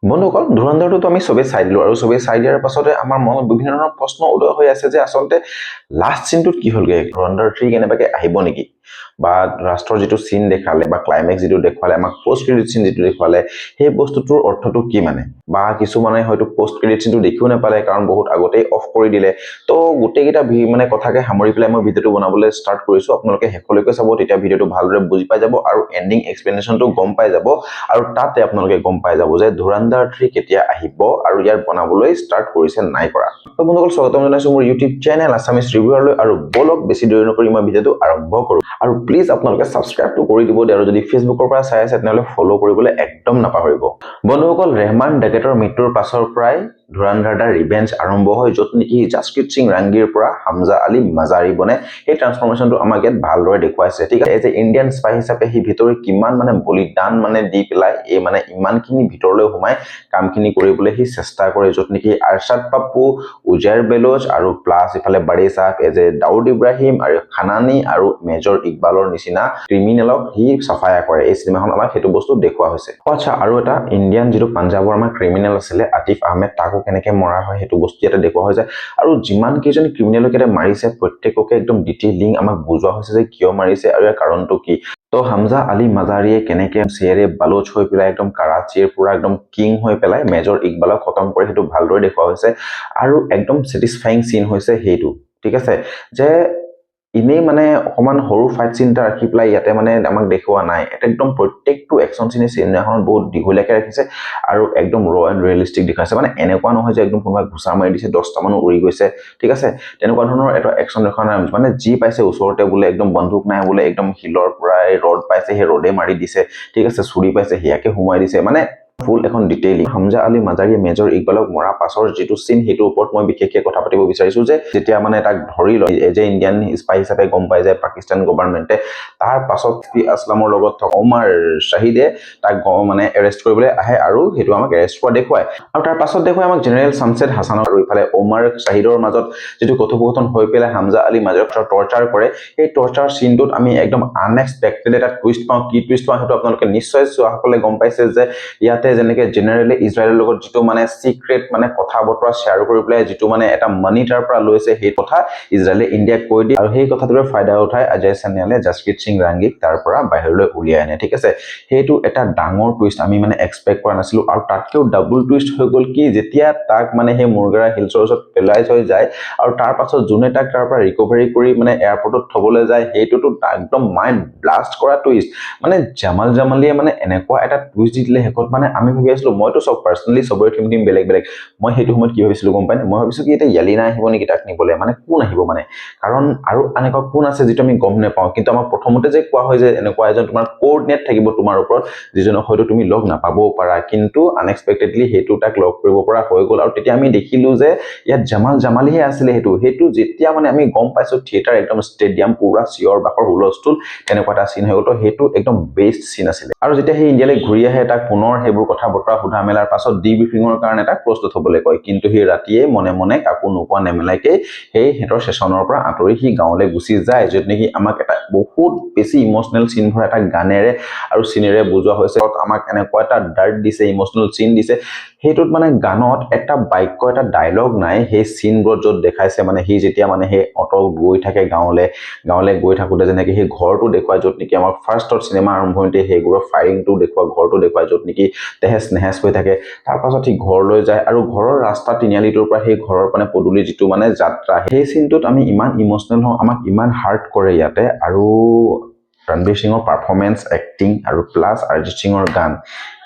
বন্ধুসকল ধুৰন্ধৰটো আমি সবে চাই দিলো আৰু সবে চাই দিয়াৰ পাছতে আমাৰ মনত বিভিন্ন ধৰণৰ প্ৰশ্ন উদয় হৈ আছে যে আচলতে লাষ্ট সিনটোত কি হলগে ধুৰন্ধৰ 3 কেনেবাকে আহিব নেকি বা ৰাষ্ট্ৰৰ যেটো সিন দেখালে বা ক্লাইমেক্স যেটো দেখালে আমাক পোষ্ট ক্ৰেডিট সিন যেটো দেখালে সেই বস্তুটোৰ অৰ্থটো কি মানে বা কিছু মানে হয়তো পোষ্ট ক্ৰেডিট সিনটো দেখিও নাপালে কাৰণ বহুত আগতেই অফ কৰি দিলে তো গুটেকিটা মানে কথাকে সামৰি পেলাই মই ভিডিওটো বনাবলৈ ষ্টাৰ্ট কৰিছো আপোনালোকে হেকলৈকে চাব তেতিয়া ভিডিওটো ভালদৰে বুজি পাই যাব আৰু এন্ডিং এক্সপ্লেনেশনটো গম পাই যাব আৰু তাতে আপোনালোকে গম পাই যাব যে ধুৰন্ধৰ 3 কেতিয়া আহিব আৰু ইয়াৰ বনাবলৈ ষ্টাৰ্ট কৰিছে নাই কৰা তো বন্ধুসকল স্বাগতম জনাইছো মোৰ ইউটিউব চেনেল আছামিজ ৰিভিউৰলৈ আৰু বলক বেছি দেৰি নকৰি মই ভিডিওটো আৰম্ভ কৰো আৰু প্লিজ আপোনালোকে সাবস্ক্ৰাইবটো কৰি দিব আৰু যদি ফেসবুকৰ পৰা চাই আছে তেনেহলে ফলো কৰিবলৈ একদম নাপাহৰিব বন্ধুসকল ৰেহমান ডেকেটৰ মৃত্যুৰ পাছৰ পৰাই ধুৰন্ধৰ দা ৰিভেঞ্জ আৰম্ভ হয় যত নেকি জাসকিট সিং ৰাংগীৰ পৰা হামজা আলী মাজাৰী বনে এই ট্ৰান্সফৰমেশনটো আমাক ইয়াত ভালদৰে দেখুৱাইছে ঠিক আছে এজ এ ইণ্ডিয়ান স্পাই হিচাপে হি ভিতৰি কিমান মানে বলিদান মানে দি পেলাই এই মানে ইমানখিনি ভিতৰলৈ সোমাই কামখিনি কৰিবলৈ হি চেষ্টা কৰে যত নেকি আৰশাদ পাপ্পু উজাইৰ বেলোচ আৰু প্লাস ইফালে বাৰে সাহেব এজ এ দাউদ ইব্ৰাহিম আৰু খানানি আৰু মেজৰ ইকবালৰ নিচিনা ক্ৰিমিনেলক হি সাফায়া কৰে এই সিনেমাখন আমাক হেতু বস্তু দেখুৱা হৈছে আচ্ছা আৰু এটা ইণ্ডিয়ান যেটো পাঞ্জাবৰ আমাৰ ক্ৰিমিনেল আছিল আতিফ আহমেদ তাকো কেনেকে মৰা হয় হেতু বস্তু এটা দেখুৱা হৈছে আৰু যিমান কেইজন ক্ৰিমিনেলকে মাৰিছে প্ৰত্যেককে একদম ডিটেইলিং আমাক বুজোৱা হৈছে যে কিয় মাৰিছে আৰু ইয়াৰ কাৰণটো কি তো হামজা আলী মাজাৰীয়ে কেনেকে চেৰে বালোচ হৈ পেলাই একদম কাৰাচিৰ পুৰা একদম কিং হৈ পেলাই মেজৰ ইকবালক খতম কৰি হেতু ভালদৰে দেখুৱা হৈছে আৰু একদম স্যাটিসফাইং সিন হৈছে হেতু ঠিক আছে যে ইনে মানে অকমান হৰু ফাইট সিন এটা ৰাখি পেলাই ইয়াতে মানে আমাক দেখুৱা নাই এটা একদম প্ৰত্যেকটো একচন সিনে সিনেমাখন বহুত দিঘলীয়াকে ৰাখিছে আৰু একদম ৰ এণ্ড ৰিয়েলিস্টিক দেখাইছে মানে এনেকুৱা নহয় যে একদম কোনোবা ঘুষা মাৰি দিছে 10টা মানুহ উৰি গৈছে ঠিক আছে তেনেকুৱা ধৰণৰ এটা একচন দেখা নাই মানে যি পাইছে ওচৰতে বোলে একদম বন্দুক নাই বোলে একদম হিলৰ পৰা ৰড পাইছে হে ৰডে মাৰি দিছে ঠিক আছে চুৰি পাইছে হিয়াকে হুমাই দিছে মানে ফুল এখন ডিটেইলিং হামজা আলী মাজাৰীয়ে মেজৰ ইকবালক মৰা পাছৰ যেটো সিন হেতু ওপৰত মই বিশেষকৈ কথা পাতিব বিচাৰিছো যে যেতিয়া মানে তাক ধৰি লয় এজ এ ইণ্ডিয়ান স্পাই হিচাপে গম পাই যায় পাকিস্তান গভৰ্ণমেণ্টে তাৰ পাছত আসলামৰ লগত থকা ওমৰ শাহিদে তাক মানে এৰেষ্ট কৰিবলৈ আহে আৰু হেতু আমাক এৰেষ্ট কৰা দেখুৱায় আৰু তাৰ পাছত দেখুৱায় আমাক জেনেৰেল শামছেদ হাসান আৰু ইফালে ওমৰ শাহিদৰ মাজত যেটো কথোপকথন হৈ পেলাই হামজা আলী মাজাৰীক টৰ্চাৰ কৰে এই টৰ্চাৰ সিনটোত আমি একদম আনএক্সপেক্টেড এটা টুইষ্ট পাওঁ কি টুইষ্ট পাওঁ হেতু আপোনালোকে নিশ্চয় চোৱাসকলে গম পাইছে যে ইয়াতে যেনেকে জেনাৰেলি ইজৰাইলৰ লগত যেটো মানে সিক্ৰেট মানে কথা বতৰা শেয়াৰ কৰি পেলাই যেটো মানে এটা মানি তাৰ পৰা লৈছে সেই কথা ইজৰাইলে ইণ্ডিয়াক কৈ দিয়ে আৰু সেই কথাটোৰ ফায়দা উঠাই অজয় সান্যালে জাসকিট সিং ৰাংগীক তাৰ পৰা বাহিৰলৈ উলিয়াই আনে ঠিক আছে হেতু এটা ডাঙৰ টুইষ্ট আমি মানে এক্সপেক্ট কৰা নাছিলো আৰু তাতকেও ডাবল টুইষ্ট হৈ গল কি যেতিয়া তাক মানে সেই মুৰগাৰা হিলছৰ ওচৰত পেলাই হৈ যায় আৰু তাৰ পাছত জুনে তাক তাৰ পৰা ৰিকভাৰি কৰি মানে এয়াৰপৰ্টত থবলৈ যায় হেতুটো একদম মাইন্ড ব্লাষ্ট কৰা টুইষ্ট মানে জামালিয়ে মানে এনেকুৱা এটা টুইষ্ট দিলে হেকত মানে আমি ভাবি আছিলো মইতো সব পাৰ্সোনালি সবৰে টিম বেলেগ বেলেগ মই হেতু সময়ত কি ভাবিছিলো গম পাই মই ভাবিছো কি এটা ইয়ালিনা আহিব নেকি তাক নিবলে মানে কোন আহিব মানে কাৰণ আৰু এনেকুৱা কোন আছে যেটো আমি গম নাপাওঁ কিন্তু আমাৰ প্ৰথমতে যে কোৱা হয় যে এনেকুৱা এজন তোমাৰ কোঅৰ্ডিনেট থাকিব তোমাৰ ওপৰত যিজনক হয়তো তুমি লগ নাপাবও পাৰা কিন্তু আনএক্সপেক্টেডলি হেতু তাক লগ কৰিব পৰা হৈ গল আৰু তেতিয়া আমি দেখিলো যে ইয়াত জামালিহে আছিল হেতু যেতিয়া মানে আমি গম পাইছো থিয়েটাৰ একদম ষ্টেডিয়াম পুৰা চিঞৰ বাখৰ হুলস্থুল তেনেকুৱা এটা সিন হৈ গল হেতু একদম বেষ্ট সিন আছিল আৰু যেতিয়া হে ইণ্ডিয়ালৈ ঘূৰি আহে তাক পুনৰ হেবোৰ কথা বতৰা সুধা মেলাৰ পাছত ডিব্ৰিফিঙৰ কাৰণে তাক প্ৰস্তুত হ'বলৈ কয় কিন্তু হি ৰাতিয়ে মনে মনে কাকো নোকোৱা নেমেলাকে সেই হেতৰ সেশনৰ পৰা আঁতৰি হি গাঁৱলৈ গুচি যায় যত নেকি আমাক এটা বহুত বেছি ইমোশনাল সিন ভৰা এটা গানেৰে আৰু সিনেৰে বুজোৱা হৈছে আমাক এনেকুৱা এটা ডাৰ্ট দিছে ইমোশনাল সিন দিছে হেতুত মানে গানত এটা বাক্য এটা ডায়লগ নাই সেই সিনবোৰত যত দেখাইছে মানে হি যেতিয়া মানে হে অটো গৈ থাকে গাঁৱলে গৈ থাকোতে যেনেকে হে ঘৰটো দেখুৱাই যত নেকি আমাক ফাৰ্ষ্টৰ সিনেমা আৰম্ভণিতে হেগুৰৰ ফায়াৰিংটো দেখুৱা ঘৰটো দেখুৱাই যত নেকি তেহেজ নেহেজ হৈ থাকে তাৰ পাছত হি ঘৰলৈ যায় আৰু ঘৰৰ ৰাস্তা তিনিআলিটোৰ পৰা সেই ঘৰৰ মানে পদুলি যেটো মানে যাত্ৰা সেই সিনটোত আমি ইমান ইমোশনাল হওঁ আমাক ইমান হাৰ্ট কৰে ইয়াতে আৰু ৰণবীৰ সিঙৰ পাৰফৰমেন্স এক্টিং আৰু প্লাস অৰিজিত সিঙৰ গান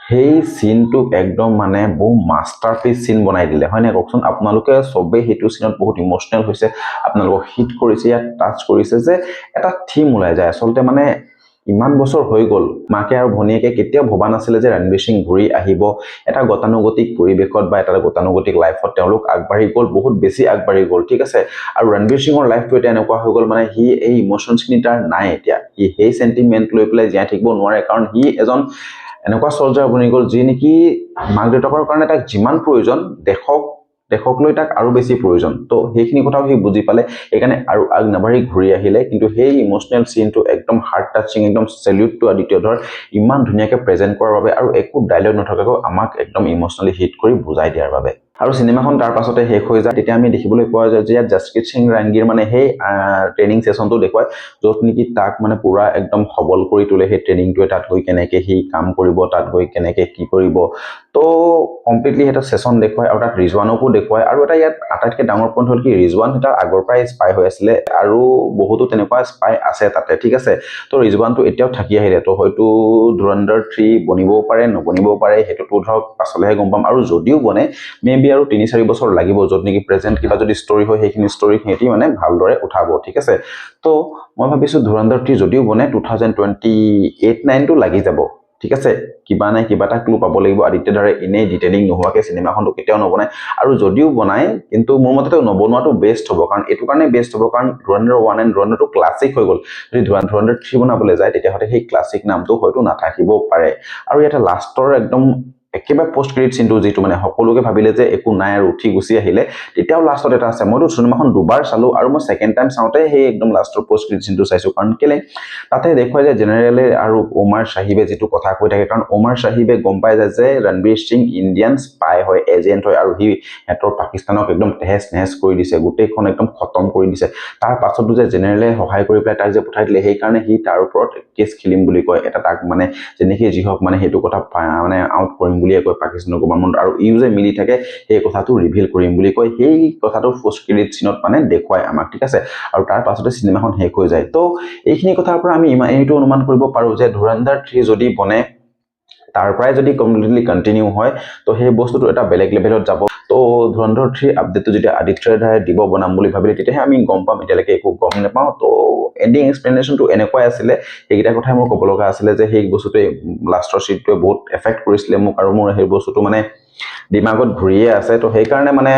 সেই সিনটোক একদম মানে বহু মাস্টাৰপিস সিন বনাই দিলে হয় না কওকচোন আপোনালোকে সবে হেতু সিনত বহুত ইমোশনাল হৈছে আপোনালোকক হিট কৰিছে ইয়াত টাচ কৰিছে যে এটা থিম ওলাই যায় আচলতে মানে ইমান বছৰ হৈ গল মাকে আৰু ভনিয়েকে কেতিয়াও ভবা নাছিলে যে ৰণবীৰ সিং ঘূৰি আহিব এটা গতানুগতিক পৰিবেশত বা এটা গতানুগতিক লাইফত তেওঁলোক আগবাঢ়ি গল বহুত বেছি আগবাঢ়ি গল ঠিক আছে আৰু ৰণবীৰ সিঙৰ লাইফটো এটা এনেকুৱা হৈ গল মানে হি এই ইমোশনছখিনি তাৰ নাই এতিয়া হি সেই সেন্টিমেন্ট লৈ পেলাই জীয়াই থাকিব নোৱাৰে কাৰণ হি এজন এনেকুৱা সলজাৰ বনি গল যি নেকি মাক দেউতাকৰ কাৰণে তাক যিমান প্ৰয়োজন দেশক দেশক লৈ তাক আৰু বেছি প্ৰয়োজন তো সেইখিনি কথাও সি বুজি পালে সেইকাৰণে আৰু আগ নাবাঢ়ি ঘূৰি আহিলে কিন্তু সেই ইমোচনেল চিনটো একদম হাৰ্ট টাচিং একদম সেলিউট টু আদিত্য ধৰ ইমান ধুনীয়াকৈ প্ৰেজেন্ট কৰাৰ বাবে আৰু একো ডায়লগ নথকাকৈ আমাক একদম ইমোচনেলি হিট কৰি বুজাই দিয়াৰ বাবে আৰু সিনেমাখন তাৰ পাছতে শেষ হৈ যায় তেতিয়া আমি দেখিবলৈ পোৱা যায় যে জাসপ্ৰীত সিং ৰাংগীৰ মানে সেই ট্ৰেইনিং সেশনটো দেখুৱায় য'ত নেকি তাক মানে পুৰা একদম সবল কৰি তোলে সেই ট্ৰেইনিংটোৱে তাত গৈ কেনেকে সি কাম কৰিব তাত গৈ কেনেকে কি কৰিব তো কমপ্লিটলি এটা সেশন দেখুৱায় আৰু তাত ৰিজৱানকো দেখুৱায় আৰু এটা ইয়াত আটাইতকৈ ডাঙৰ পইণ্ট হ'ল কি ৰিজৱান তাৰ আগৰ পৰাই স্পাই হৈ আছিলে আৰু বহুতো তেনেকুৱা স্পাই আছে তাতে ঠিক আছে তো ৰিজৱানটো এতিয়াও থাকি আহিলে তো হয়তো ধুৰন্ধৰ 3 বনিবও পাৰে নবনিবও পাৰে সেইটোতো ধৰক পাছলৈহে গম পাম আৰু যদিও বনে মে বি আৰু 3-4 বছৰ লাগিব য'ত নেকি প্ৰেজেন্ট কিবা যদি ষ্টৰি হয় সেইখিনি ষ্টৰি সিহঁতি মানে ভালদৰে উঠাব ঠিক আছে তো মই ভাবিছো ধুৰন্ধৰ 3 যদিও বনে 2028-9 টো লাগি যাব ঠিক আছে কিবা নাই কিবা এটা ক্লু পাব লাগিব আদিত্য ধাৰে এনেই ডিটেইলিং নোহোৱাকৈ চিনেমাখনটো কেতিয়াও নবনায় আৰু যদিও বনায় কিন্তু মোৰ মতেতো নবনোৱাটো বেষ্ট হ'ব কাৰণ এইটো কাৰণে বেষ্ট হ'ব কাৰণ ধুৰন্ধৰ 1 এণ্ড ধুৰন্ধৰ 2 ক্লাছিক হৈ গ'ল যদি ধুৰন্ধৰ 3 বনাবলৈ যায় তেতিয়াহ'লে সেই ক্লাছিক নামটো হয়তো নাথাকিবও পাৰে আৰু ইয়াতে লাষ্টৰ একদম একেবাৰে পোষ্ট ক্ৰেডিট চিনটো যিটো মানে সকলোকে ভাবিলে যে একো নাই আৰু উঠি গুচি আহিলে তেতিয়াও লাষ্টত এটা আছে মইতো চিনেমাখন দুবাৰ চালো আৰু মই সেকেন্ড টাইম চাওঁতে সেই একদম লাষ্টৰ পোষ্ট ক্ৰেডিট চিনটো চাইছো কাৰণ কেলে তাতে দেখুৱাই যে জেনেৰেলে আৰু ওমাৰ সাহিবে যিটো কথা কৈ থাকে কাৰণ ওমাৰ সাহিবে গম পাই যায় যে ৰণবীৰ সিং ইণ্ডিয়ান স্পাই হয় এজেণ্ট হয় আৰু সি হেতৰ পাকিস্তানক একদম তেহেজ নেহেজ কৰি দিছে গোটেইখন একদম খতম কৰি দিছে তাৰ পাছতো যে জেনেৰেলে সহায় কৰি পেলাই তাক যে পঠাই দিলে সেইকাৰণে সি তাৰ ওপৰত কেছ খেলিম বুলি কয় এটা তাক মানে যেনেকৈ যি হওক মানে সেইটো কথা মানে আউট কৰিম বুলিয়ে কয় পাকিস্তানৰ গভৰ্ণমেণ্ট আৰু ইউ যে মিলি থাকে সেই কথাটো ৰিভিল কৰিম বুলি কয় সেই কথাটো পোষ্ট ক্ৰেডিট চিনত মানে দেখুৱায় আমাক ঠিক আছে আৰু তাৰ পাছতে চিনেমাখন শেষ হৈ যায় তো এইখিনি কথাৰ পৰা আমি এইটো অনুমান কৰিব পাৰো যে ধুৰন্ধৰ 3 যদি বনে তাৰ পৰাই যদি কমপ্লিটলি কন্টিনিউ হয় তো সেই বস্তুটো এটা বেলেগ লেভেলত যাব তো ধুৰন্ধৰ 3 আপডেটটো যেতিয়া আদিত্যৰ ধাৰে দিব বনাম বুলি ভাবিলে তেতিয়াহে আমি গম পাম এতিয়ালৈকে একো গম নাপাওঁ তো এণ্ডিং এক্সপ্লেনেশ্যনটো এনেকুৱাই আছিলে সেইকেইটা কথাই মোৰ ক'ব লগা আছিলে যে সেই বস্তুটোৱে লাষ্টৰ চিটটোৱে বহুত এফেক্ট কৰিছিলে মোক আৰু মোৰ সেই বস্তুটো মানে দিমাগত ঘূৰিয়ে আছে তো সেইকাৰণে মানে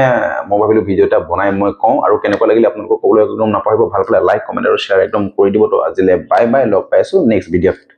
মই ভাবিলো ভিডিঅ' এটা বনাই মই কওঁ আৰু কেনেকুৱা লাগিলে আপোনালোকক ক'বলৈ একদম নাপাহৰিব ভাল পালে লাইক কমেণ্ট আৰু শ্বেয়াৰ একদম কৰি দিব তো আজিলে বাই বাই লগ পাইছো নেক্সট ভিডিঅ'ত